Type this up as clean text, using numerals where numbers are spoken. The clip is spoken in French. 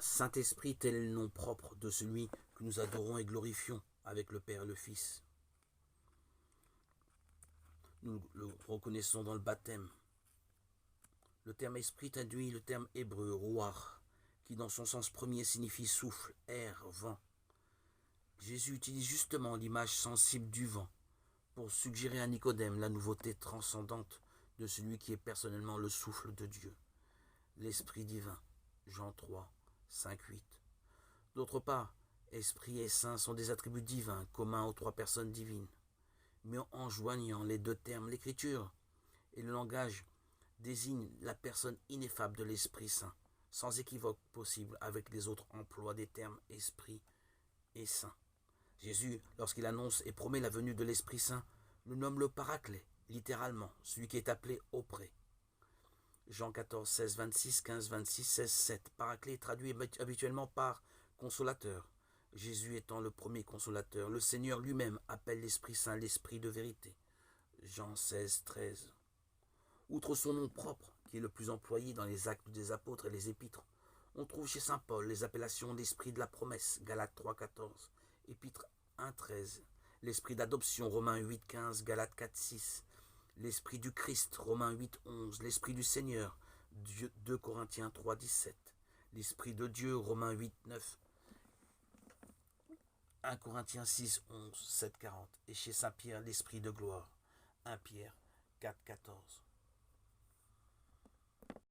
Saint-Esprit, tel est le nom propre de celui que nous adorons et glorifions avec le Père et le Fils. Nous le reconnaissons dans le baptême. Le terme esprit induit le terme hébreu, ruach, qui dans son sens premier signifie souffle, air, vent. Jésus utilise justement l'image sensible du vent pour suggérer à Nicodème la nouveauté transcendante de celui qui est personnellement le souffle de Dieu, l'Esprit divin. Jean 3, 5, 8. D'autre part, Esprit et Saint sont des attributs divins communs aux trois personnes divines. Mais en joignant les deux termes, l'Écriture et le langage désignent la personne ineffable de l'Esprit Saint, sans équivoque possible avec les autres emplois des termes Esprit et Saint. Jésus, lorsqu'il annonce et promet la venue de l'Esprit Saint, le nomme le Paraclet, littéralement, celui qui est appelé auprès. Jean 14, 16, 26, 15, 26, 16, 7. Paraclet est traduit habituellement par consolateur. Jésus étant le premier consolateur, le Seigneur lui-même appelle l'Esprit Saint l'Esprit de vérité. Jean 16, 13. Outre son nom propre, qui est le plus employé dans les actes des apôtres et les épîtres, on trouve chez saint Paul les appellations d'esprit de la promesse, Galates 3, 14, Épître 1, 13, l'esprit d'adoption, Romains 8, 15, Galates 4, 6, l'esprit du Christ, Romains 8, 11, l'esprit du Seigneur, 2 Corinthiens 3, 17, l'esprit de Dieu, Romains 8, 9, 1 Corinthiens 6, 11, 7, 40, et chez saint Pierre, l'esprit de gloire, 1 Pierre 4, 14.